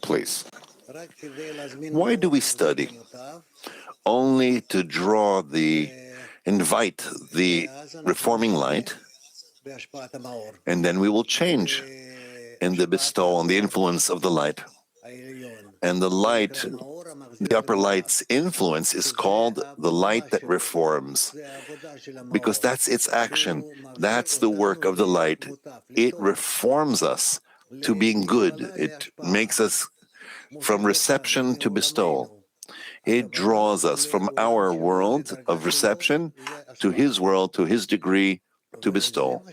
please. Why do we study? Only to invite the reforming light, and then we will change in the bestowal and the influence of the light. And the light, the upper light's influence is called the light that reforms, because that's its action. That's the work of the light. It reforms us to being good. It makes us from reception to bestowal. It draws us from our world of reception to his world, to his degree, to bestowal.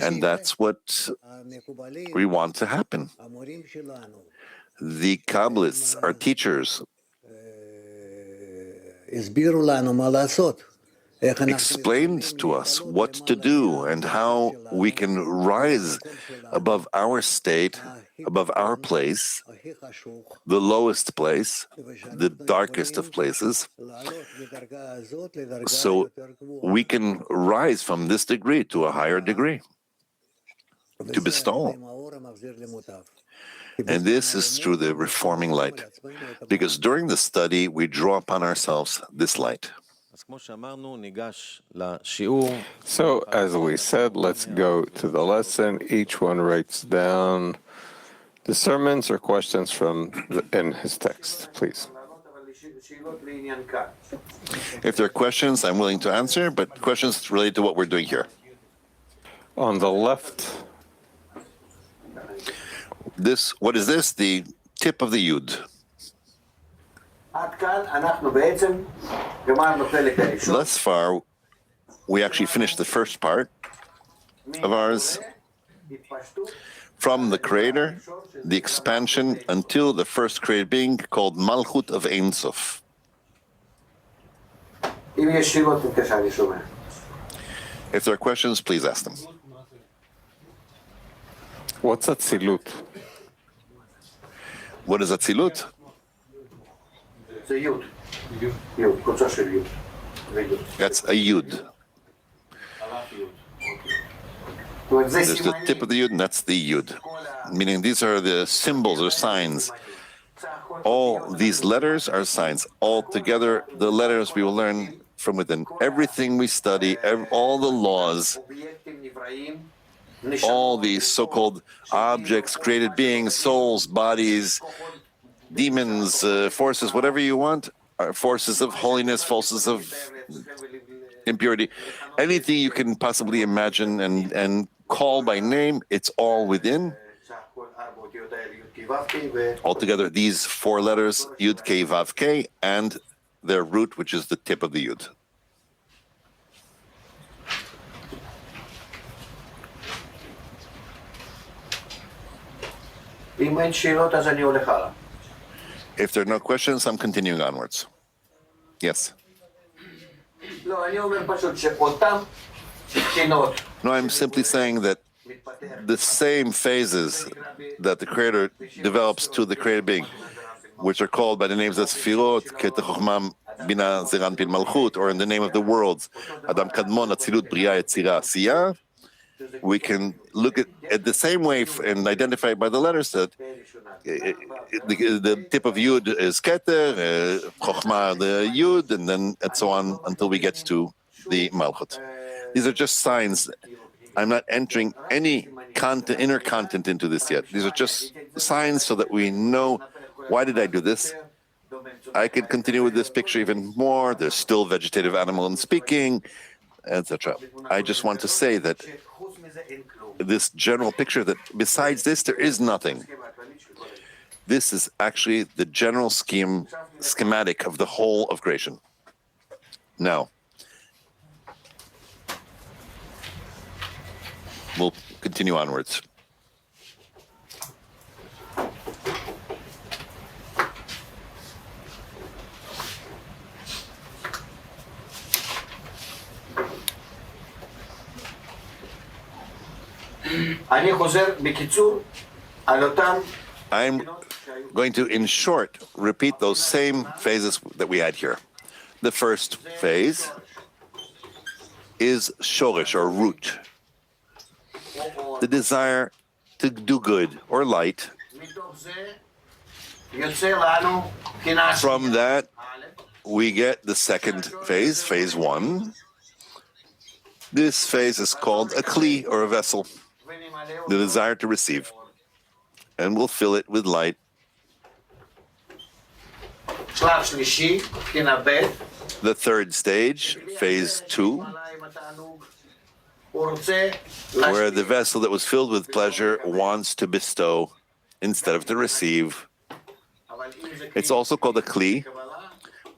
And that's what we want to happen. The Kabbalists, our teachers, explained to us what to do and how we can rise above our state, above our place, the lowest place, the darkest of places, so we can rise from this degree to a higher degree, to bestow. And this is through the reforming light, because during the study we draw upon ourselves this light. So, as we said, let's go to the lesson. Each one writes down the sermons or questions in his text, please. If there are questions, I'm willing to answer, but questions related to what we're doing here. On the left. What is this? The tip of the Yud. Thus far, we actually finished the first part of ours, from the Creator, the expansion, until the first created being called Malchut of Ein Sof. If there are questions, please ask them. What's Atzilut? What is Atzilut? That's a Yud. There's the tip of the Yud, and that's the Yud. Meaning these are the symbols or signs. All these letters are signs. All together, the letters we will learn from within. Everything we study, all the laws, all these so-called objects, created beings, souls, bodies, demons, forces, whatever you want, are forces of holiness, forces of impurity. Anything you can possibly imagine and call by name, it's all within. Altogether, these four letters, Yud, K, Vav, K, and their root, which is the tip of the Yud. If there are no questions, I'm continuing onwards. Yes. No, I'm simply saying that the same phases that the Creator develops to the created being, which are called by the names of Sfirot, Ket Chochmah, Bina, Zeran, Pin, Malchut, or in the name of the worlds, Adam, Kadmon, Atzilut, Bria, Yetzira, Asiyah, we can look at the same way and identify it by the letters that the tip of Yud is Keter, Chochmah the Yud, and so on until we get to the Malchut. These are just signs. I'm not entering any inner content into this yet. These are just signs so that we know, why did I do this? I could continue with this picture even more. There's still vegetative, animal, and speaking, etc. I just want to say that this general picture, that besides this, there is nothing. This is actually the general schematic of the whole of creation. Now, we'll continue onwards. I'm going to, in short, repeat those same phases that we had here. The first phase is shorish, or root. The desire to do good or light. From that, we get the second phase, phase one. This phase is called a kli, or a vessel, the desire to receive. And we'll fill it with light. The third stage, phase two, where the vessel that was filled with pleasure wants to bestow instead of to receive. It's also called a kli,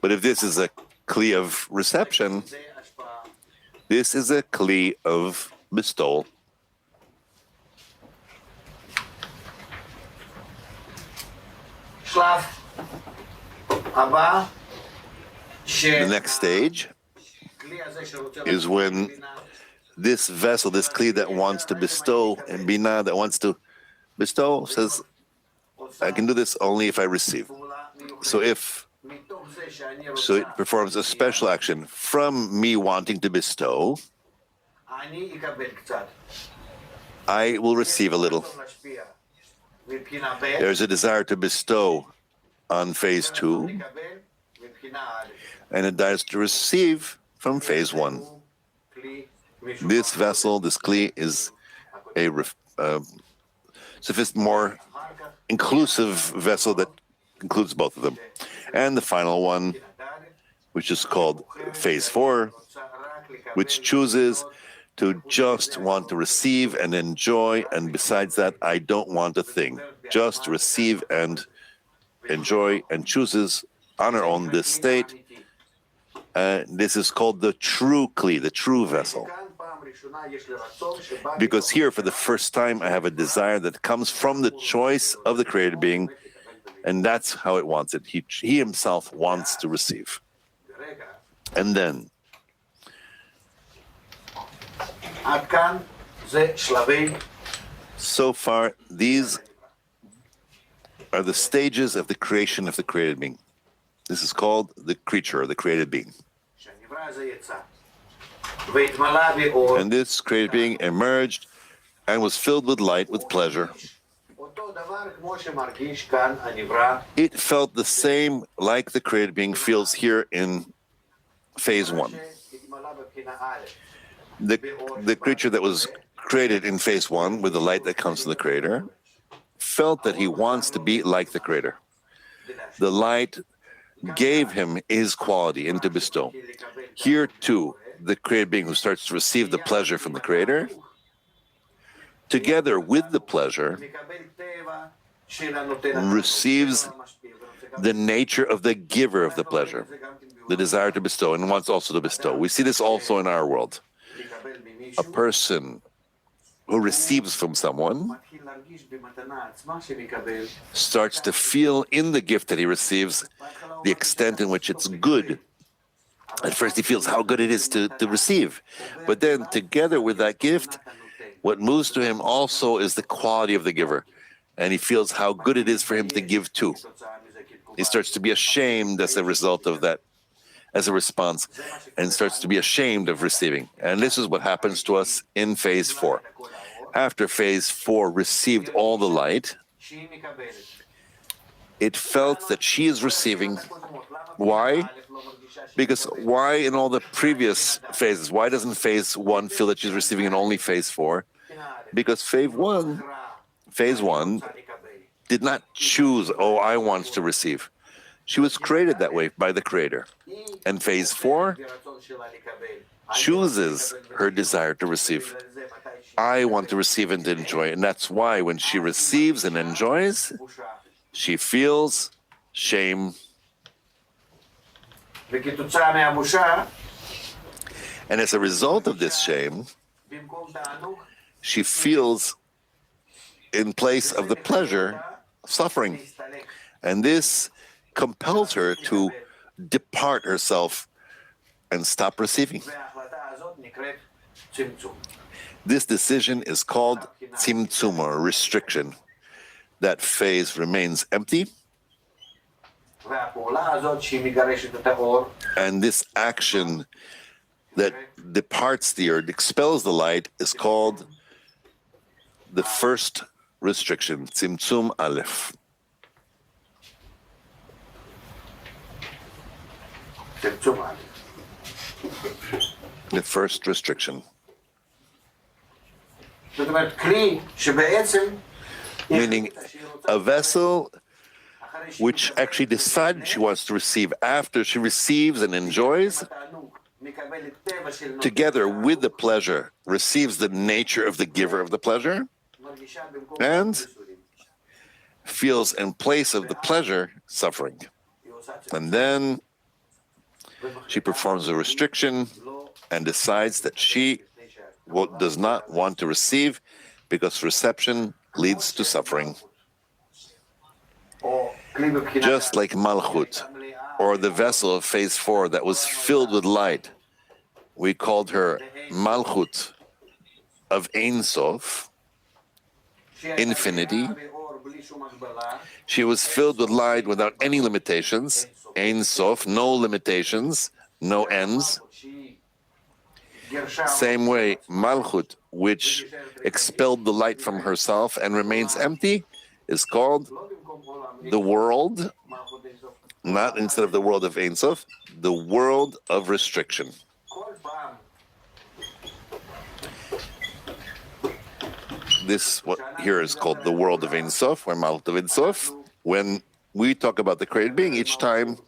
but if this is a kli of reception, this is a kli of bestowal. The next stage is when this vessel, this kli that wants to bestow, and Binah that wants to bestow, says, I can do this only if I receive. So it performs a special action from me wanting to bestow. I will receive a little. There's a desire to bestow on phase two, and a desire to receive from phase one. This vessel, this kli, is a more inclusive vessel that includes both of them. And the final one, which is called phase four, which chooses to just want to receive and enjoy, and besides that, I don't want a thing. Just receive and enjoy, and chooses on our own this state. This is called the true kli, the true vessel. Because here, for the first time, I have a desire that comes from the choice of the created being, and that's how it wants it. He himself wants to receive. And then, so far, these are the stages of the creation of the created being. This is called the creature, or the created being. And this created being emerged and was filled with light, with pleasure. It felt the same like the created being feels here in phase one. The creature that was created in phase one, with the light that comes from the creator, felt that he wants to be like the creator. The light gave him his quality and to bestow. Here too, the created being who starts to receive the pleasure from the creator, together with the pleasure, receives the nature of the giver of the pleasure, the desire to bestow, and wants also to bestow. We see this also in our world. A person who receives from someone starts to feel in the gift that he receives the extent in which it's good. At first he feels how good it is to receive, but then together with that gift, what moves to him also is the quality of the giver, and he feels how good it is for him to give too. He starts to be ashamed as a result of that, as a response, and starts to be ashamed of receiving. And this is what happens to us in phase four. After phase four received all the light, it felt that she is receiving. Why? Because why in all the previous phases? Why doesn't phase one feel that she's receiving in only phase four? Because phase one did not choose, oh, I want to receive. She was created that way by the Creator. And phase four chooses her desire to receive. I want to receive and to enjoy. And that's why when she receives and enjoys, she feels shame. And as a result of this shame, she feels, in place of the pleasure, suffering. And this compels her to depart herself and stop receiving. This decision is called tzimtzum, or restriction. That phase remains empty. And this action that departs the or expels the light is called the first restriction, Tzimtzum Aleph. The first restriction. Meaning a vessel which actually decided she wants to receive after she receives and enjoys, together with the pleasure, receives the nature of the giver of the pleasure, and feels in place of the pleasure suffering. And then she performs a restriction and decides that she does not want to receive because reception leads to suffering. Just like Malchut, or the vessel of phase 4 that was filled with light, we called her Malchut of Ein Sof, infinity. She was filled with light without any limitations, Ein Sof, no limitations, no ends. Same way, Malchut, which expelled the light from herself and remains empty, is called the world, not instead of the world of Ein Sof, the world of restriction. This what here is called the world of Ein Sof, or Malchut of Ein Sof. When we talk about the created being, each time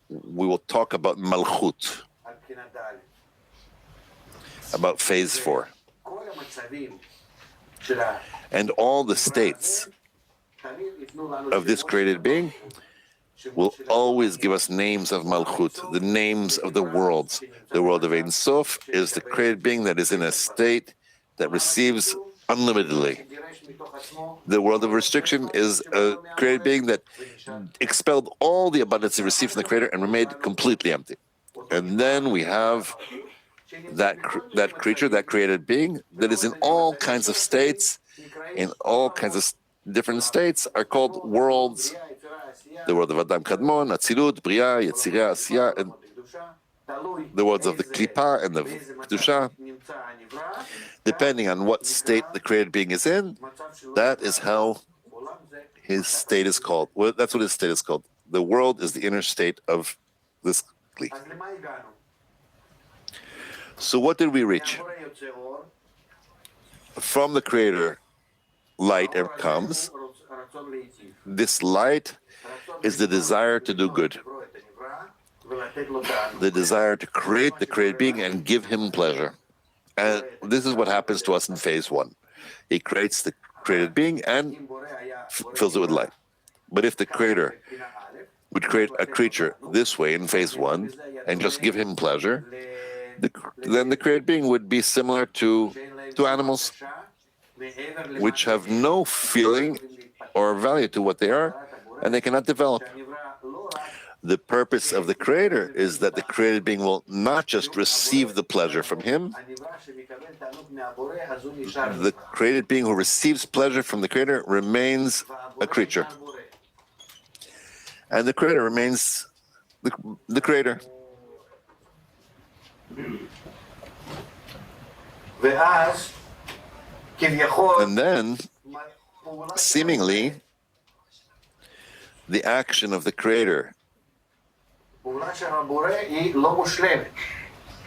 we will talk about Malchut, about phase 4. And all the states of this created being will always give us names of Malchut, the names of the worlds. The world of Ein Sof is the created being that is in a state that receives unlimitedly. The world of restriction is a created being that expelled all the abundance it received from the Creator and remained completely empty. And then we have that creature, that created being, that is in all kinds of states, in all kinds of different states, are called worlds. The world of Adam Kadmon, Atzilut, Bria, Yetzirah, Asiyah, and the worlds of the Klippa and the Kedusha. Depending on what state the created being is in, that is how his state is called. Well, that's what his state is called. The world is the inner state of this Kli. So what did we reach? From the Creator, light comes. This light is the desire to do good, the desire to create the created being and give him pleasure. And this is what happens to us in phase 1. He creates the created being and fills it with light. But if the Creator would create a creature this way in phase 1 and just give him pleasure, then the created being would be similar to animals, which have no feeling or value to what they are, and they cannot develop. The purpose of the Creator is that the created being will not just receive the pleasure from him. The created being who receives pleasure from the Creator remains a creature. And the Creator remains the Creator. And then, seemingly, the action of the Creator,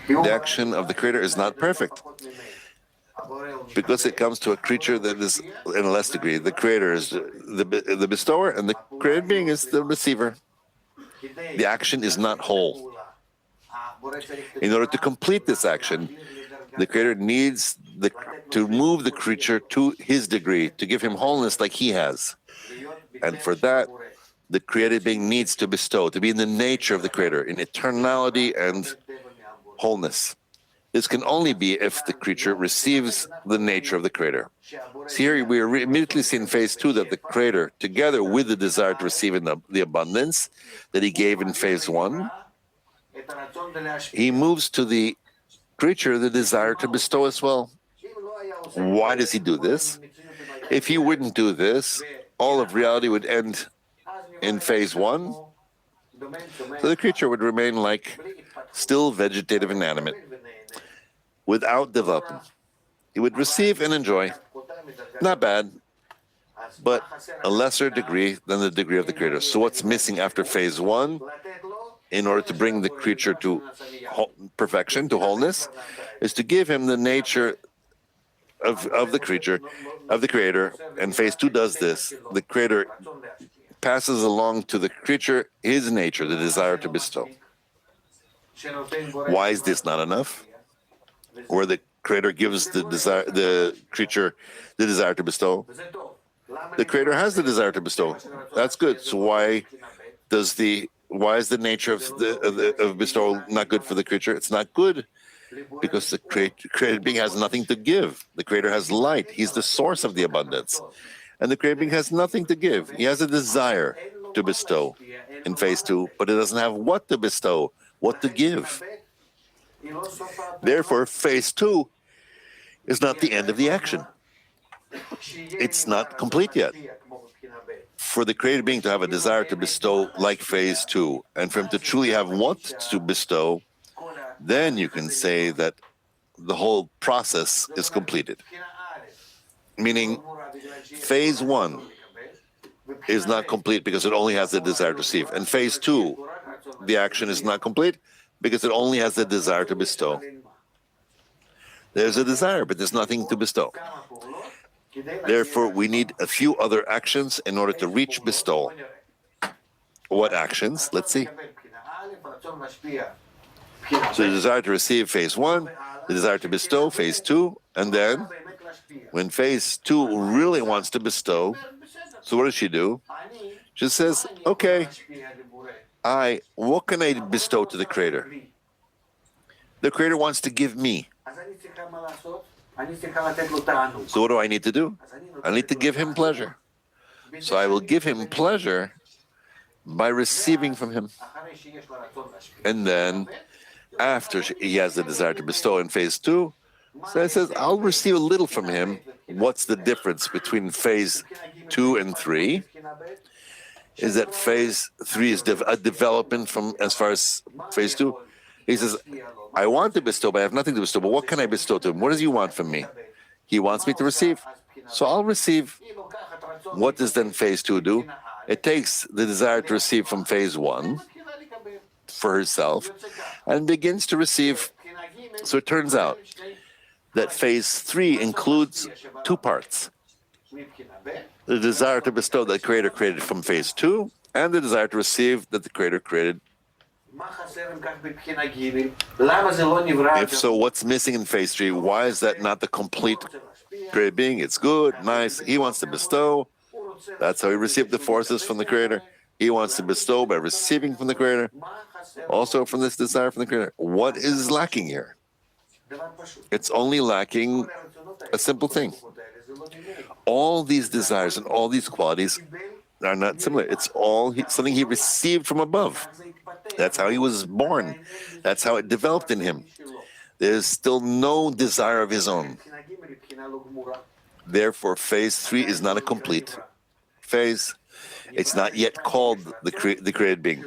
the action of the Creator is not perfect, because it comes to a creature that is in a less degree. The Creator is the bestower, and the created being is the receiver. The action is not whole. In order to complete this action, the Creator needs to move the creature to his degree, to give him wholeness like he has. And for that, the created being needs to bestow, to be in the nature of the Creator, in eternality and wholeness. This can only be if the creature receives the nature of the Creator. So here we immediately see in phase 2 that the Creator, together with the desire to receive in the abundance that he gave in phase 1, he moves to the creature the desire to bestow as well. Why does he do this? If he wouldn't do this, all of reality would end in phase 1. So the creature would remain like still vegetative, inanimate, without development. He would receive and enjoy. Not bad, but a lesser degree than the degree of the Creator. So what's missing after phase one in order to bring the creature to perfection, to wholeness, is to give him the nature of the creature, of the Creator. And phase two does this. The Creator passes along to the creature his nature, the desire to bestow. Why is this not enough? Where the Creator gives the creature the desire to bestow. The Creator has the desire to bestow. That's good. So why is the nature of bestowal not good for the creature? It's not good because the created being has nothing to give. The Creator has light. He's the source of the abundance. And the created being has nothing to give. He has a desire to bestow in phase two, but it doesn't have what to bestow, what to give. Therefore, phase two is not the end of the action. It's not complete yet. For the created being to have a desire to bestow like phase two, and for him to truly have what to bestow, then you can say that the whole process is completed. Meaning, phase one is not complete because it only has the desire to receive. And phase two, the action is not complete because it only has the desire to bestow. There's a desire, but there's nothing to bestow. Therefore, we need a few other actions in order to reach bestowal. What actions? Let's see. So the desire to receive, phase one, the desire to bestow, phase two, and then when phase two really wants to bestow, so what does she do? She says, okay, what can I bestow to the Creator? The Creator wants to give me. So what do I need to do? I need to give him pleasure. So I will give him pleasure by receiving from him. And then, after he has the desire to bestow in phase two, so he says, I'll receive a little from him. What's the difference between phase two and three? Is that phase three is a development from as far as phase two. He says, I want to bestow, but I have nothing to bestow. But what can I bestow to him? What does he want from me? He wants me to receive. So I'll receive. What does then phase two do? It takes the desire to receive from phase one for herself and begins to receive. So it turns out that phase three includes two parts. The desire to bestow that the Creator created from phase two, and the desire to receive that the Creator created. If so, what's missing in phase three? Why is that not the complete created being? It's good, nice. He wants to bestow. That's how he received the forces from the Creator. He wants to bestow by receiving from the Creator. Also from this desire from the Creator. What is lacking here? It's only lacking a simple thing. All these desires and all these qualities are not similar. It's all something he received from above. That's how he was born. That's how it developed in him. There's still no desire of his own. Therefore, phase three is not a complete phase. It's not yet called the created being.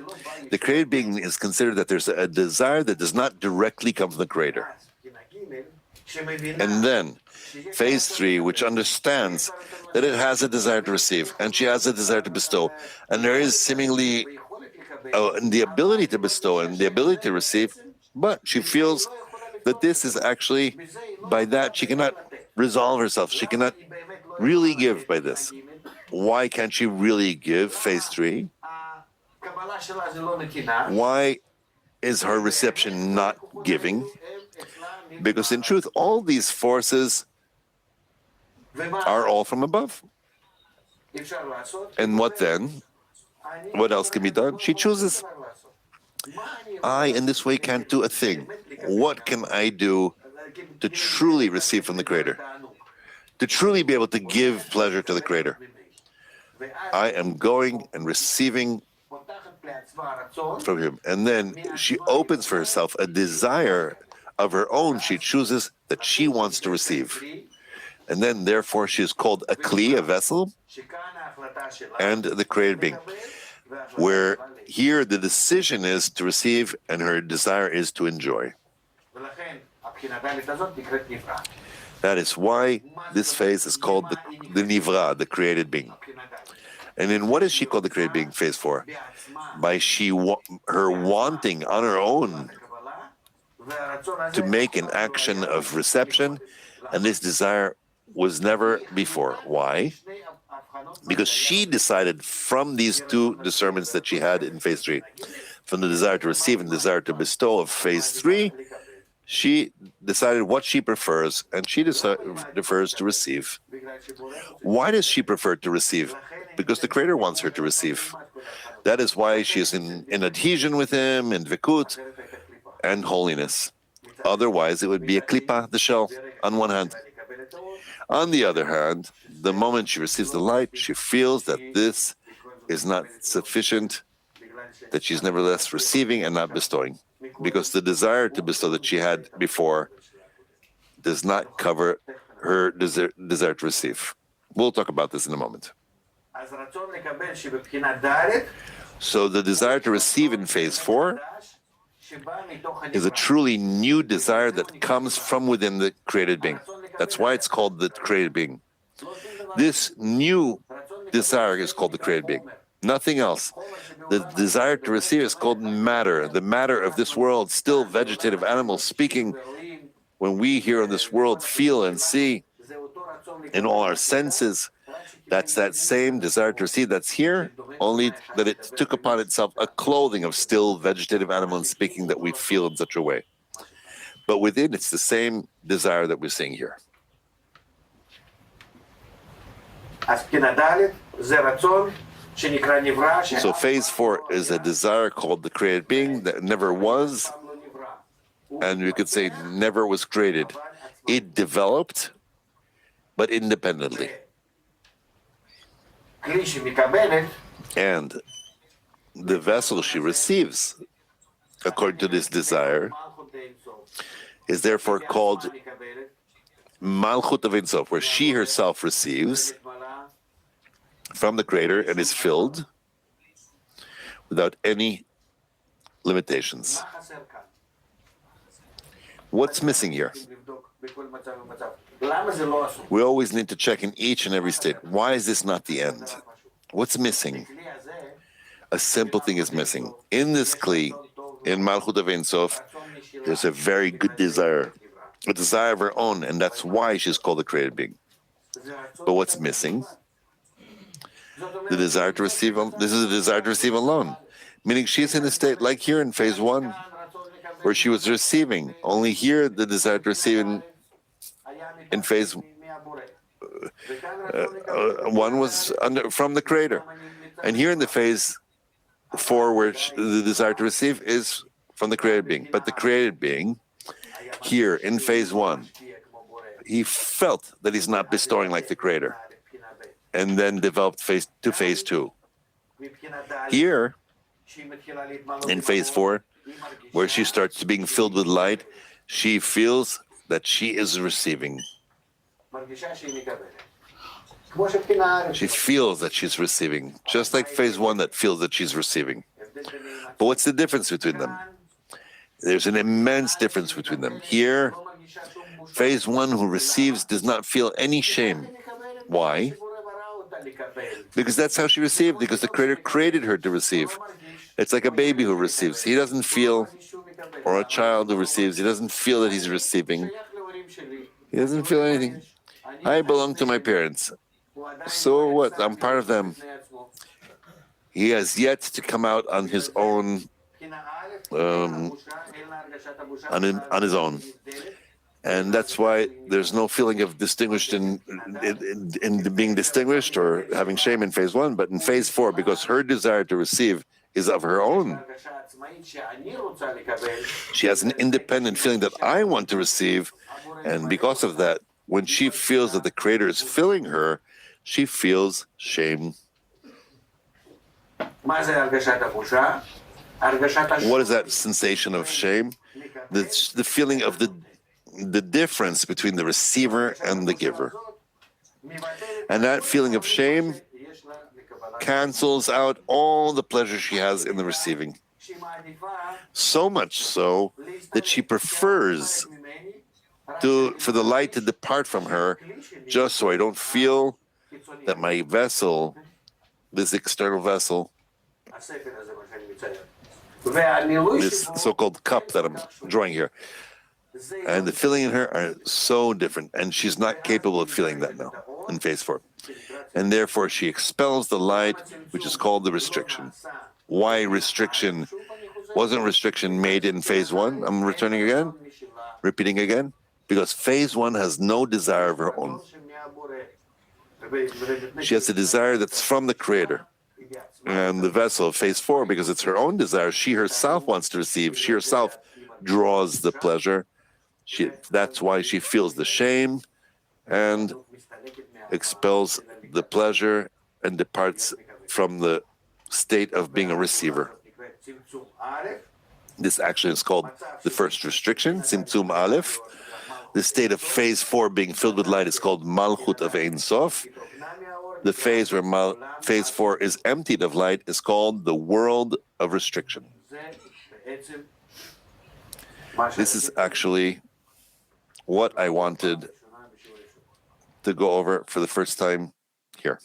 The created being is considered that there's a desire that does not directly come from the Creator. And then, phase three, which understands that it has a desire to receive, and she has a desire to bestow, and there is seemingly the ability to bestow and the ability to receive, but she feels that this is actually, by that, she cannot resolve herself. She cannot really give by this. Why can't she really give, phase three? Why is her reception not giving? Because in truth, all these forces are all from above. And what then? What else can be done? She chooses. I, in this way, can't do a thing. What can I do to truly receive from the Creator? To truly be able to give pleasure to the Creator? I am going and receiving from Him. And then she opens for herself a desire of her own. She chooses that she wants to receive. And then, therefore, she is called a kli, a vessel, and the created being. Where here the decision is to receive and her desire is to enjoy. That is why this phase is called the Nivra, the created being. And in what is she called the created being, phase 4? By her wanting on her own to make an action of reception, and this desire was never before. Why? Because she decided from these two discernments that she had in phase 3, from the desire to receive and desire to bestow of phase 3, she decided what she prefers, and she prefers to receive. Why does she prefer to receive? Because the Creator wants her to receive. That is why she is in adhesion with Him, in Vikut, and holiness. Otherwise, it would be a klipa, the shell, on one hand. On the other hand, the moment she receives the light, she feels that this is not sufficient, that she's nevertheless receiving and not bestowing, because the desire to bestow that she had before does not cover her desire to receive. We'll talk about this in a moment. So the desire to receive in phase 4 is a truly new desire that comes from within the created being. That's why it's called the created being. This new desire is called the created being. Nothing else. The desire to receive is called matter, the matter of this world, still vegetative animals speaking. When we here in this world feel and see in all our senses, that's that same desire to receive that's here, only that it took upon itself a clothing of still vegetative animals speaking that we feel in such a way. But within, it's the same desire that we're seeing here. So phase 4 is a desire called the created being that never was, and we could say never was created. It developed, but independently. And the vessel she receives, according to this desire, is therefore called Malchut of Ein Sof, where she herself receives from the Creator and is filled without any limitations. What's missing here? We always need to check in each and every state. Why is this not the end? What's missing? A simple thing is missing. In this Kli, in Malchut of Ein Sof, there's a very good desire, a desire of her own, and that's why she's called the created being. But what's missing? The desire to receive. This is a desire to receive alone, meaning she's in a state like here in phase 1, where she was receiving. Only here, the desire to receive in phase 1 was from the Creator, and here in the phase 4, where the desire to receive is from the created being. But the created being, here in phase 1, he felt that he's not bestowing like the Creator, and then developed phase 2. Here, in phase 4, where she starts being filled with light, she feels that she is receiving. She feels that she's receiving, just like phase 1 that feels that she's receiving. But what's the difference between them? There's an immense difference between them. Here, phase 1 who receives does not feel any shame. Why? Because that's how she received, because the Creator created her to receive. It's like a baby who receives. He doesn't feel, or a child who receives, he doesn't feel that he's receiving. He doesn't feel anything. I belong to my parents. So what? I'm part of them. He has yet to come out on his own, on his own. And that's why there's no feeling of distinguished in being distinguished or having shame in phase 1, but in phase 4, because her desire to receive is of her own. She has an independent feeling that I want to receive, and because of that, when she feels that the Creator is filling her, she feels shame. What is that sensation of shame? The feeling of the difference between the receiver and the giver. And that feeling of shame cancels out all the pleasure she has in the receiving. So much so that she prefers for the light to depart from her, just so I don't feel that my vessel, this external vessel, this so-called cup that I'm drawing here, and the feeling in her are so different, and she's not capable of feeling that now in phase 4. And therefore she expels the light, which is called the restriction. Why restriction? Wasn't restriction made in phase 1? I'm repeating again, because phase 1 has no desire of her own. She has a desire that's from the Creator. And the vessel of phase 4, because it's her own desire, she herself wants to receive, she herself draws the pleasure. That's why she feels the shame and expels the pleasure and departs from the state of being a receiver. This actually is called the first restriction, Tzimtzum Aleph. The state of phase 4 being filled with light is called Malchut of Ein Sof. The phase where phase 4 is emptied of light is called the world of restriction. This is actually what I wanted to go over for the first time here.